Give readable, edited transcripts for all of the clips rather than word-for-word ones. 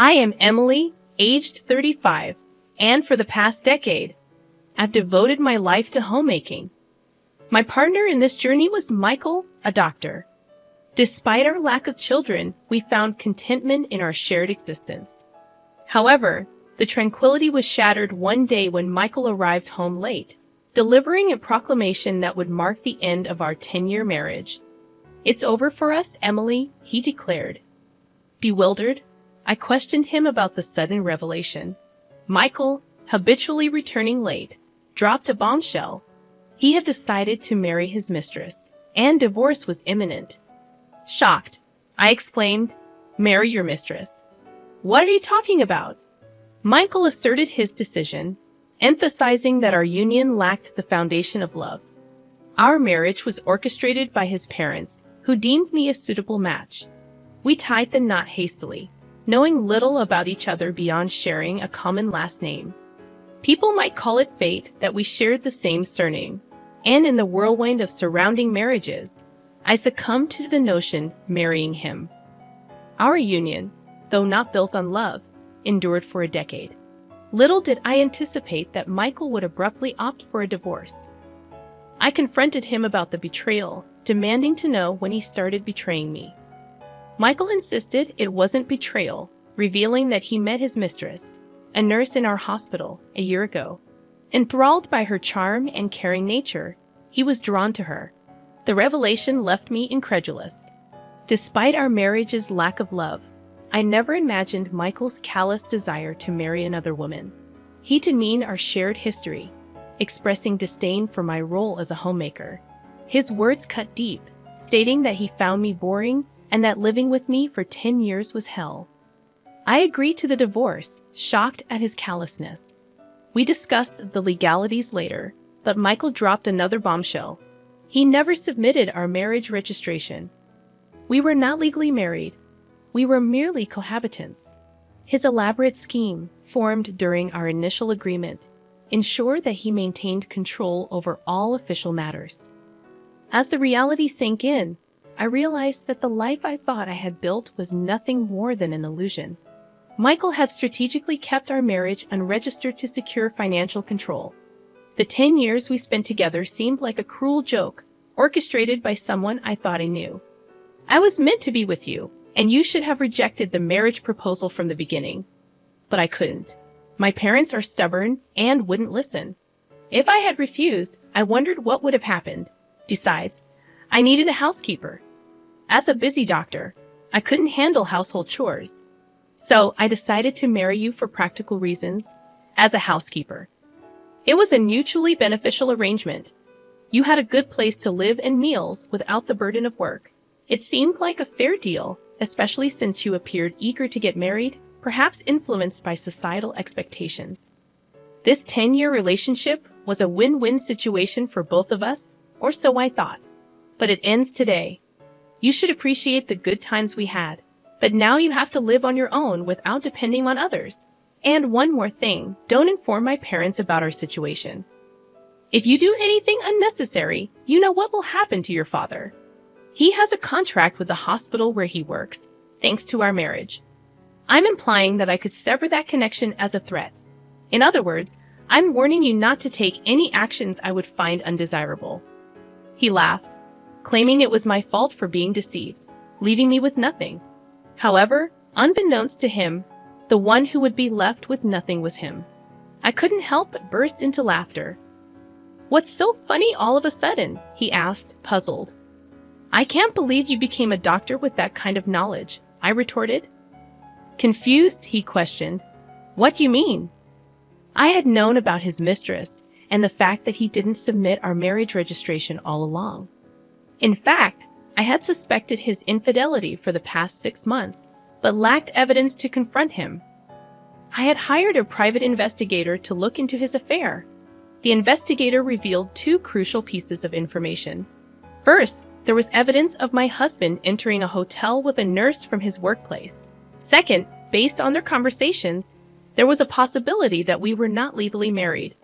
I am Emily, aged 35, and for the past decade, I've devoted my life to homemaking. My partner in this journey was Michael, a doctor. Despite our lack of children, we found contentment in our shared existence. However, the tranquility was shattered one day when Michael arrived home late, delivering a proclamation that would mark the end of our 10-year marriage. "It's over for us, Emily," he declared. Bewildered, I questioned him about the sudden revelation. Michael, habitually returning late, dropped a bombshell. He had decided to marry his mistress, and divorce was imminent. Shocked, I exclaimed, "Marry your mistress? What are you talking about?" Michael asserted his decision, emphasizing that our union lacked the foundation of love. Our marriage was orchestrated by his parents, who deemed me a suitable match. We tied the knot hastily, knowing little about each other beyond sharing a common last name. People might call it fate that we shared the same surname, and in the whirlwind of surrounding marriages, I succumbed to the notion marrying him. Our union, though not built on love, endured for a decade. Little did I anticipate that Michael would abruptly opt for a divorce. I confronted him about the betrayal, demanding to know when he started betraying me. Michael insisted it wasn't betrayal, revealing that he met his mistress, a nurse in our hospital, a year ago. Enthralled by her charm and caring nature, he was drawn to her. The revelation left me incredulous. Despite our marriage's lack of love, I never imagined Michael's callous desire to marry another woman. He demeaned our shared history, expressing disdain for my role as a homemaker. His words cut deep, stating that he found me boring and that living with me for 10 years was hell. I agreed to the divorce, shocked at his callousness. We discussed the legalities later, but Michael dropped another bombshell. He never submitted our marriage registration. We were not legally married. We were merely cohabitants. His elaborate scheme, formed during our initial agreement, ensured that he maintained control over all official matters. As the reality sank in, I realized that the life I thought I had built was nothing more than an illusion. Michael had strategically kept our marriage unregistered to secure financial control. The 10 years we spent together seemed like a cruel joke, orchestrated by someone I thought I knew. "I was meant to be with you, and you should have rejected the marriage proposal from the beginning." But I couldn't. My parents are stubborn and wouldn't listen. If I had refused, I wondered what would have happened. Besides, I needed a housekeeper. As a busy doctor, I couldn't handle household chores. So I decided to marry you for practical reasons, as a housekeeper. It was a mutually beneficial arrangement. You had a good place to live and meals without the burden of work. It seemed like a fair deal, especially since you appeared eager to get married, perhaps influenced by societal expectations. This 10-year relationship was a win-win situation for both of us, or so I thought. But it ends today. You should appreciate the good times we had, but now you have to live on your own without depending on others. And one more thing, don't inform my parents about our situation. If you do anything unnecessary, you know what will happen to your father. He has a contract with the hospital where he works, thanks to our marriage. I'm implying that I could sever that connection as a threat. In other words, I'm warning you not to take any actions I would find undesirable. He laughed, claiming it was my fault for being deceived, leaving me with nothing. However, unbeknownst to him, the one who would be left with nothing was him. I couldn't help but burst into laughter. "What's so funny all of a sudden?" he asked, puzzled. "I can't believe you became a doctor with that kind of knowledge," I retorted. Confused, he questioned, "What do you mean?" I had known about his mistress and the fact that he didn't submit our marriage registration all along. In fact, I had suspected his infidelity for the past 6 months, but lacked evidence to confront him. I had hired a private investigator to look into his affair. The investigator revealed 2 crucial pieces of information. First, there was evidence of my husband entering a hotel with a nurse from his workplace. Second, based on their conversations, there was a possibility that we were not legally married.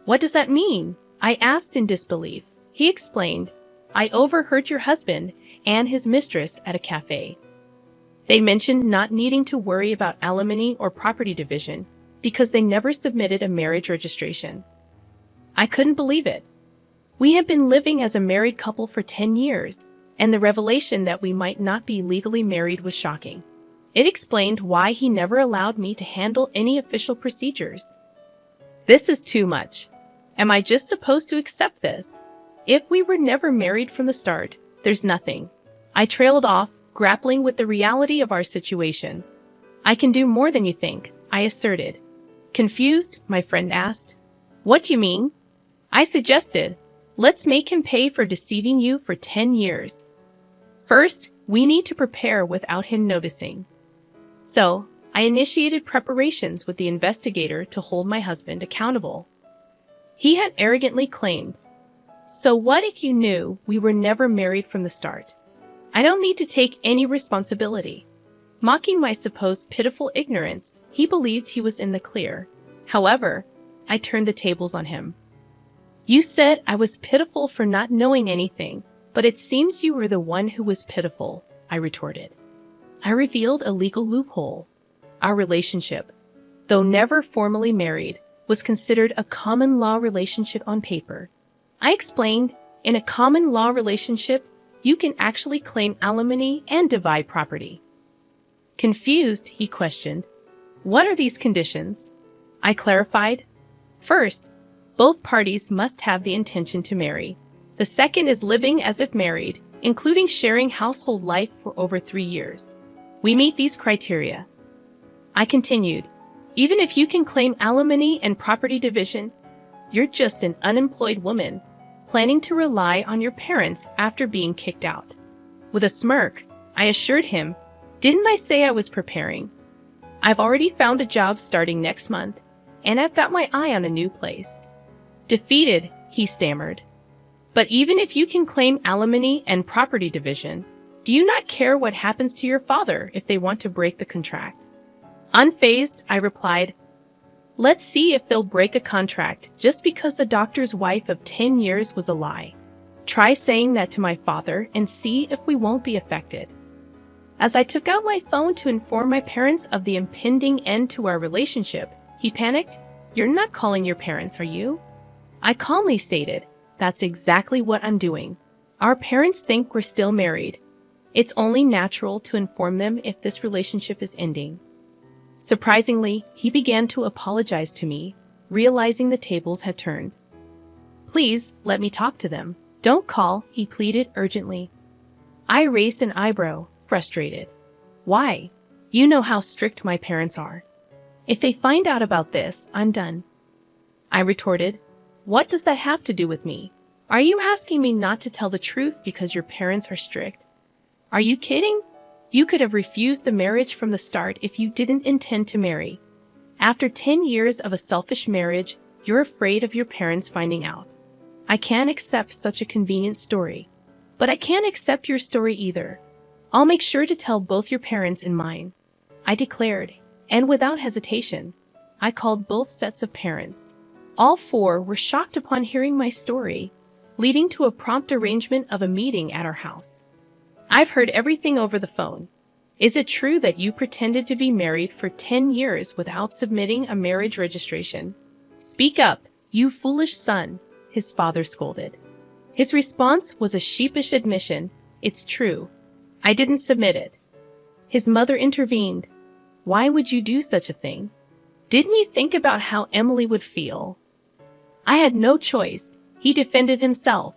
"What does that mean?" I asked in disbelief. He explained, "I overheard your husband and his mistress at a cafe." They mentioned not needing to worry about alimony or property division because they never submitted a marriage registration. I couldn't believe it. We had been living as a married couple for 10 years, and the revelation that we might not be legally married was shocking. It explained why he never allowed me to handle any official procedures. This is too much. Am I just supposed to accept this? If we were never married from the start, there's nothing. I trailed off, grappling with the reality of our situation. I can do more than you think, I asserted. Confused, my friend asked. What do you mean? I suggested, let's make him pay for deceiving you for 10 years. First, we need to prepare without him noticing. So, I initiated preparations with the investigator to hold my husband accountable. He had arrogantly claimed, "So what if you knew we were never married from the start? I don't need to take any responsibility." Mocking my supposed pitiful ignorance, he believed he was in the clear. However, I turned the tables on him. "You said I was pitiful for not knowing anything, but it seems you were the one who was pitiful," I retorted. I revealed a legal loophole. Our relationship, though never formally married, was considered a common law relationship on paper. I explained, in a common law relationship, you can actually claim alimony and divide property. Confused, he questioned, "What are these conditions?" I clarified, "First, both parties must have the intention to marry. The second is living as if married, including sharing household life for over 3 years. We meet these criteria." I continued, "Even if you can claim alimony and property division, you're just an unemployed woman, planning to rely on your parents after being kicked out." With a smirk, I assured him, "Didn't I say I was preparing? I've already found a job starting next month, and I've got my eye on a new place." Defeated, he stammered, "But even if you can claim alimony and property division, do you not care what happens to your father if they want to break the contract?" Unfazed, I replied, "Let's see if they'll break a contract just because the doctor's wife of 10 years was a lie. Try saying that to my father and see if we won't be affected." As I took out my phone to inform my parents of the impending end to our relationship, he panicked. "You're not calling your parents, are you?" I calmly stated, "That's exactly what I'm doing. Our parents think we're still married. It's only natural to inform them if this relationship is ending." Surprisingly, he began to apologize to me, realizing the tables had turned. "Please, let me talk to them. Don't call," he pleaded urgently. I raised an eyebrow, frustrated. "Why? You know how strict my parents are. If they find out about this, I'm done." I retorted, "What does that have to do with me? Are you asking me not to tell the truth because your parents are strict? Are you kidding? You could have refused the marriage from the start if you didn't intend to marry. After 10 years of a selfish marriage, you're afraid of your parents finding out. I can't accept such a convenient story. But I can't accept your story either. I'll make sure to tell both your parents and mine," I declared, and without hesitation, I called both sets of parents. All 4 were shocked upon hearing my story, leading to a prompt arrangement of a meeting at our house. "I've heard everything over the phone. Is it true that you pretended to be married for 10 years without submitting a marriage registration? Speak up, you foolish son," his father scolded. His response was a sheepish admission, "It's true. I didn't submit it." His mother intervened. "Why would you do such a thing? Didn't you think about how Emily would feel?" I had no choice, he defended himself.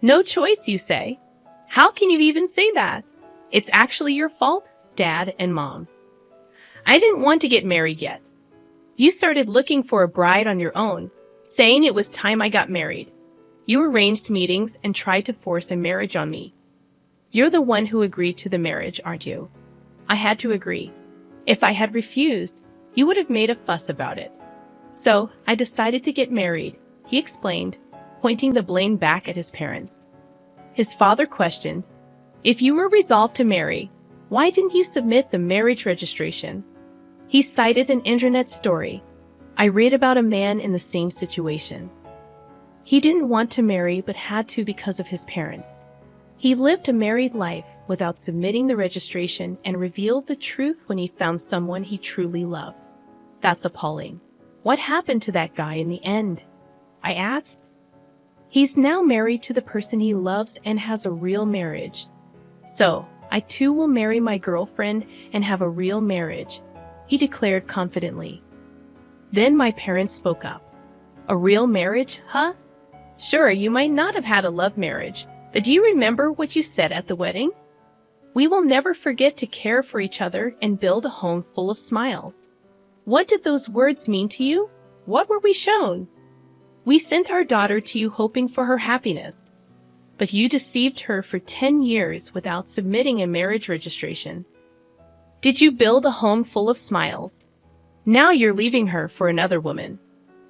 "No choice, you say? How can you even say that? It's actually your fault, Dad and Mom. I didn't want to get married yet. You started looking for a bride on your own, saying it was time I got married. You arranged meetings and tried to force a marriage on me. You're the one who agreed to the marriage, aren't you?" I had to agree. If I had refused, you would have made a fuss about it. "So, I decided to get married," he explained, pointing the blame back at his parents. His father questioned, "If you were resolved to marry, why didn't you submit the marriage registration?" He cited an internet story. I read about a man in the same situation. He didn't want to marry but had to because of his parents. He lived a married life, without submitting the registration and revealed the truth when he found someone he truly loved. That's appalling. What happened to that guy in the end? I asked. He's now married to the person he loves and has a real marriage. So, I too will marry my girlfriend and have a real marriage, he declared confidently. Then my parents spoke up. A real marriage, huh? Sure, you might not have had a love marriage, but do you remember what you said at the wedding? We will never forget to care for each other and build a home full of smiles. What did those words mean to you? What were we shown? We sent our daughter to you hoping for her happiness, but you deceived her for 10 years without submitting a marriage registration. Did you build a home full of smiles? Now you're leaving her for another woman.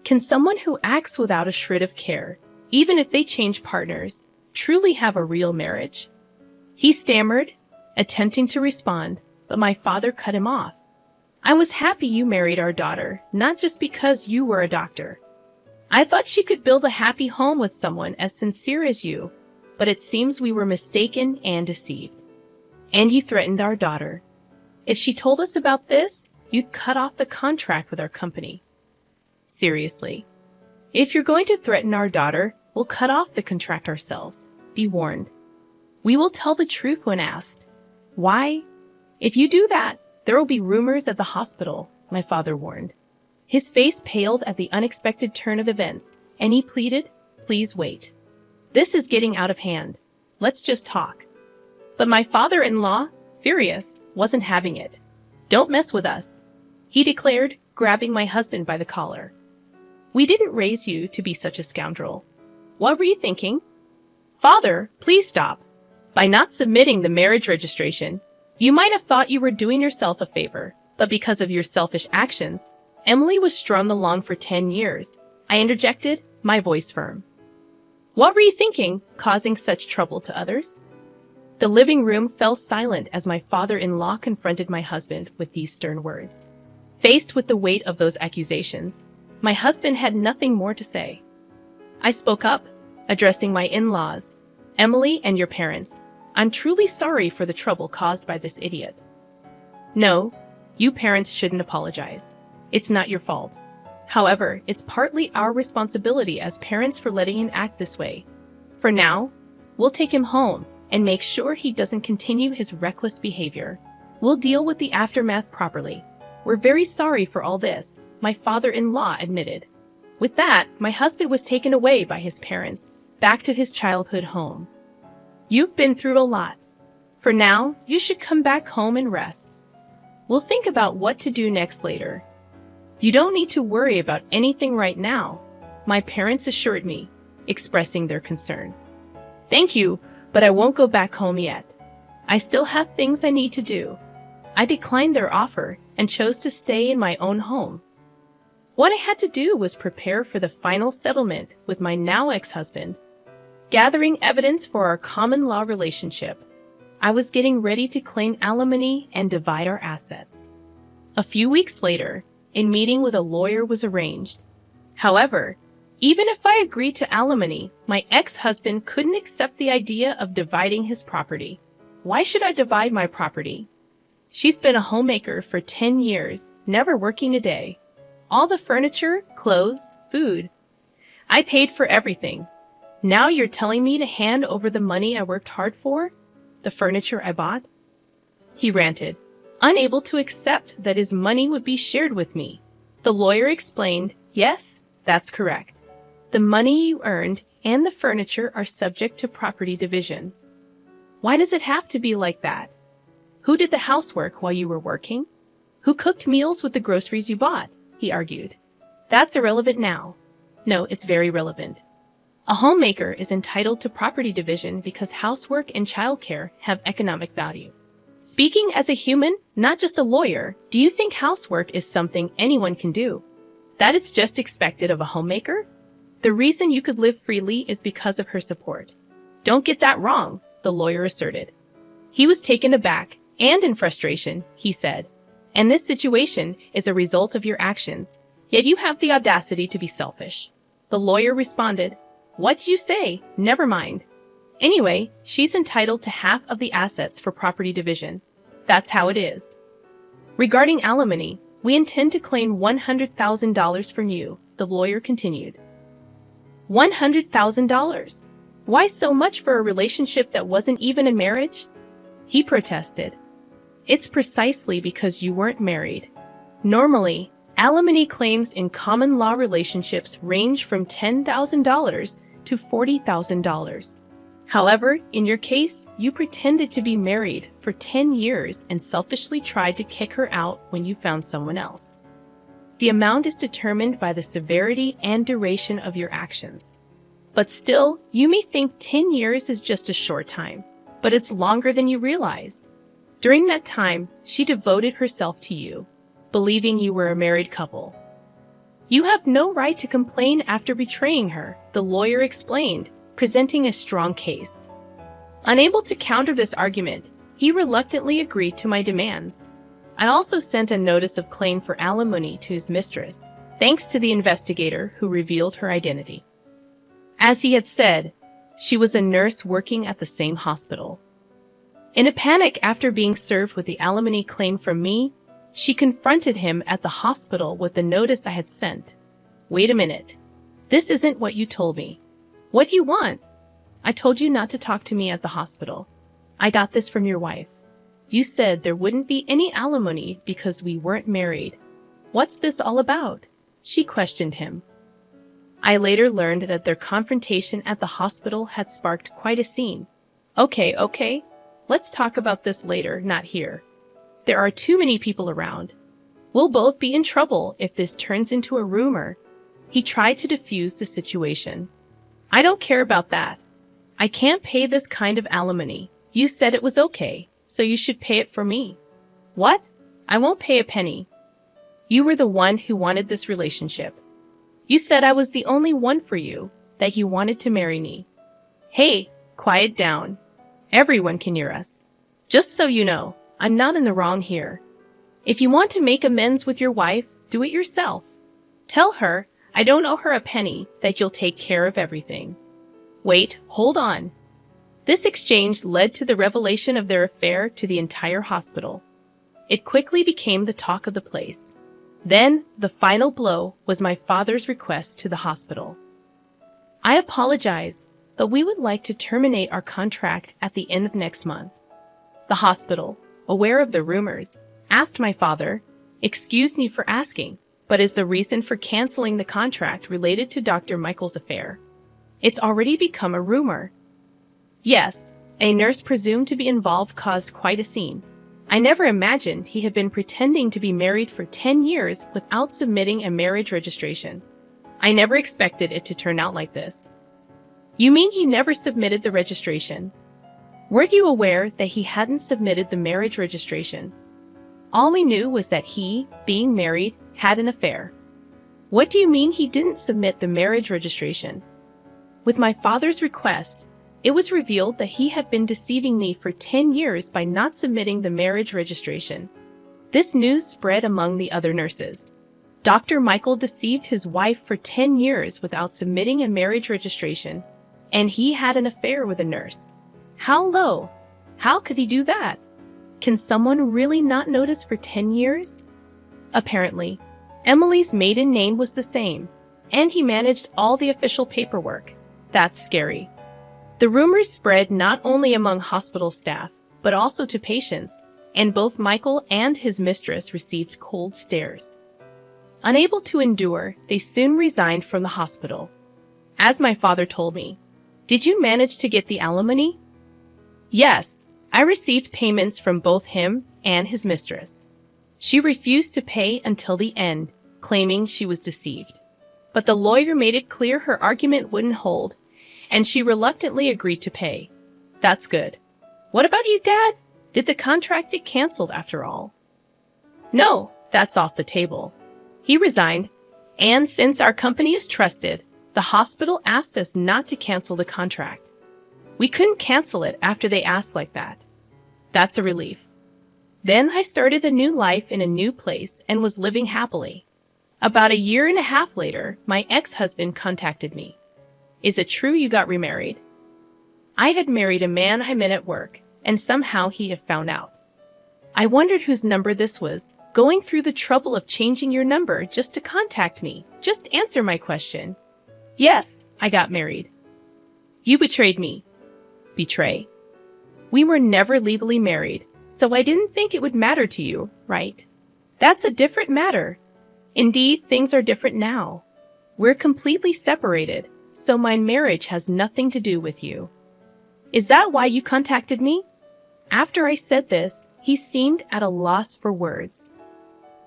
Can someone who acts without a shred of care, even if they change partners, truly have a real marriage? He stammered, attempting to respond, but my father cut him off. I was happy you married our daughter, not just because you were a doctor. I thought she could build a happy home with someone as sincere as you, but it seems we were mistaken and deceived. And you threatened our daughter. If she told us about this, you'd cut off the contract with our company. Seriously. If you're going to threaten our daughter, we'll cut off the contract ourselves. Be warned. We will tell the truth when asked. Why? If you do that, there will be rumors at the hospital, my father warned. His face paled at the unexpected turn of events, and he pleaded, please wait. This is getting out of hand. Let's just talk. But my father-in-law, furious, wasn't having it. Don't mess with us, he declared, grabbing my husband by the collar. We didn't raise you to be such a scoundrel. What were you thinking? Father, please stop. By not submitting the marriage registration, you might have thought you were doing yourself a favor, but because of your selfish actions, Emily was strung along for 10 years. I interjected, my voice firm. What were you thinking, causing such trouble to others? The living room fell silent as my father-in-law confronted my husband with these stern words. Faced with the weight of those accusations, my husband had nothing more to say. I spoke up, addressing my in-laws, Emily and your parents. I'm truly sorry for the trouble caused by this idiot. No, you parents shouldn't apologize. It's not your fault. However, it's partly our responsibility as parents for letting him act this way. For now, we'll take him home and make sure he doesn't continue his reckless behavior. We'll deal with the aftermath properly. We're very sorry for all this, my father-in-law admitted. With that, my husband was taken away by his parents, back to his childhood home. You've been through a lot. For now, you should come back home and rest. We'll think about what to do next later. You don't need to worry about anything right now, my parents assured me, expressing their concern. Thank you, but I won't go back home yet. I still have things I need to do. I declined their offer and chose to stay in my own home. What I had to do was prepare for the final settlement with my now ex-husband. Gathering evidence for our common law relationship, I was getting ready to claim alimony and divide our assets. A few weeks later, a meeting with a lawyer was arranged. However, even if I agreed to alimony, my ex-husband couldn't accept the idea of dividing his property. Why should I divide my property? She's been a homemaker for 10 years, never working a day. All the furniture, clothes, food. I paid for everything. Now you're telling me to hand over the money I worked hard for? The furniture I bought? He ranted, unable to accept that his money would be shared with me. The lawyer explained, yes, that's correct. The money you earned and the furniture are subject to property division. Why does it have to be like that? Who did the housework while you were working? Who cooked meals with the groceries you bought? He argued. That's irrelevant now. No, it's very relevant. A homemaker is entitled to property division because housework and childcare have economic value. Speaking as a human, not just a lawyer, do you think housework is something anyone can do? That it's just expected of a homemaker? The reason you could live freely is because of her support. Don't get that wrong, the lawyer asserted. He was taken aback, and in frustration, he said, and this situation is a result of your actions, yet you have the audacity to be selfish. The lawyer responded, what do you say? Never mind. Anyway, she's entitled to half of the assets for property division. That's how it is. Regarding alimony, we intend to claim $100,000 from you, the lawyer continued. $100,000? Why so much for a relationship that wasn't even a marriage? He protested. It's precisely because you weren't married. Normally, alimony claims in common law relationships range from $10,000 to $40,000. However, in your case, you pretended to be married for 10 years and selfishly tried to kick her out when you found someone else. The amount is determined by the severity and duration of your actions. But still, you may think 10 years is just a short time, but it's longer than you realize. During that time, she devoted herself to you, believing you were a married couple. You have no right to complain after betraying her, the lawyer explained, presenting a strong case. Unable to counter this argument, he reluctantly agreed to my demands. I also sent a notice of claim for alimony to his mistress, thanks to the investigator who revealed her identity. As he had said, she was a nurse working at the same hospital. In a panic after being served with the alimony claim from me, she confronted him at the hospital with the notice I had sent. Wait a minute. This isn't what you told me. What do you want? I told you not to talk to me at the hospital. I got this from your wife. You said there wouldn't be any alimony because we weren't married. What's this all about? She questioned him. I later learned that their confrontation at the hospital had sparked quite a scene. Okay. Let's talk about this later, not here. There are too many people around. We'll both be in trouble if this turns into a rumor. He tried to defuse the situation. I don't care about that. I can't pay this kind of alimony. You said it was okay, so you should pay it for me. What? I won't pay a penny. You were the one who wanted this relationship. You said I was the only one for you, that you wanted to marry me. Hey, quiet down. Everyone can hear us. Just so you know, I'm not in the wrong here. If you want to make amends with your wife, do it yourself. Tell her I don't owe her a penny, that you'll take care of everything. Wait, hold on. This exchange led to the revelation of their affair to the entire hospital. It quickly became the talk of the place. Then, the final blow was my father's request to the hospital. I apologize, but we would like to terminate our contract at the end of next month. The hospital, aware of the rumors, asked my father, "Excuse me for asking, but is the reason for canceling the contract related to Dr. Michael's affair?" It's already become a rumor. Yes, a nurse presumed to be involved caused quite a scene. I never imagined he had been pretending to be married for 10 years without submitting a marriage registration. I never expected it to turn out like this. You mean he never submitted the registration? Were you aware that he hadn't submitted the marriage registration? All we knew was that he, being married, had an affair. What do you mean he didn't submit the marriage registration? With my father's request, it was revealed that he had been deceiving me for 10 years by not submitting the marriage registration. This news spread among the other nurses. Dr. Michael deceived his wife for 10 years without submitting a marriage registration, and he had an affair with a nurse. How low? How could he do that? Can someone really not notice for 10 years? Apparently, Emily's maiden name was the same, and he managed all the official paperwork. That's scary. The rumors spread not only among hospital staff, but also to patients, and both Michael and his mistress received cold stares. Unable to endure, they soon resigned from the hospital. As my father told me, "Did you manage to get the alimony?" Yes, I received payments from both him and his mistress. She refused to pay until the end, claiming she was deceived. But the lawyer made it clear her argument wouldn't hold, and she reluctantly agreed to pay. That's good. What about you, Dad? Did the contract get canceled after all? No, that's off the table. He resigned, and since our company is trusted, the hospital asked us not to cancel the contract. We couldn't cancel it after they asked like that. That's a relief. Then I started a new life in a new place and was living happily. About a year and a half later, my ex-husband contacted me. "Is it true you got remarried?" I had married a man I met at work, and somehow he had found out. I wondered whose number this was, going through the trouble of changing your number just to contact me. Just answer my question. Yes, I got married. You betrayed me. Betray? We were never legally married, so I didn't think it would matter to you, right? That's a different matter. Indeed, things are different now. We're completely separated, so my marriage has nothing to do with you. Is that why you contacted me? After I said this, he seemed at a loss for words.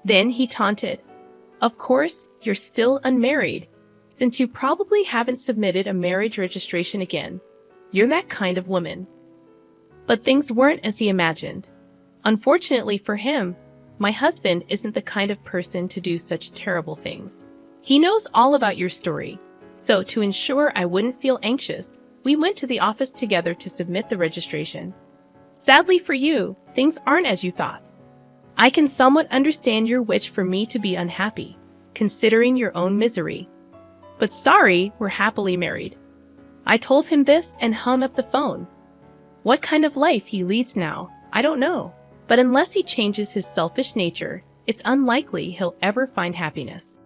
Then he taunted. Of course, you're still unmarried, since you probably haven't submitted a marriage registration again. You're that kind of woman. But things weren't as he imagined. Unfortunately for him, my husband isn't the kind of person to do such terrible things. He knows all about your story, so to ensure I wouldn't feel anxious, we went to the office together to submit the registration. Sadly for you, things aren't as you thought. I can somewhat understand your wish for me to be unhappy, considering your own misery. But sorry, we're happily married. I told him this and hung up the phone. What kind of life he leads now, I don't know. But unless he changes his selfish nature, it's unlikely he'll ever find happiness.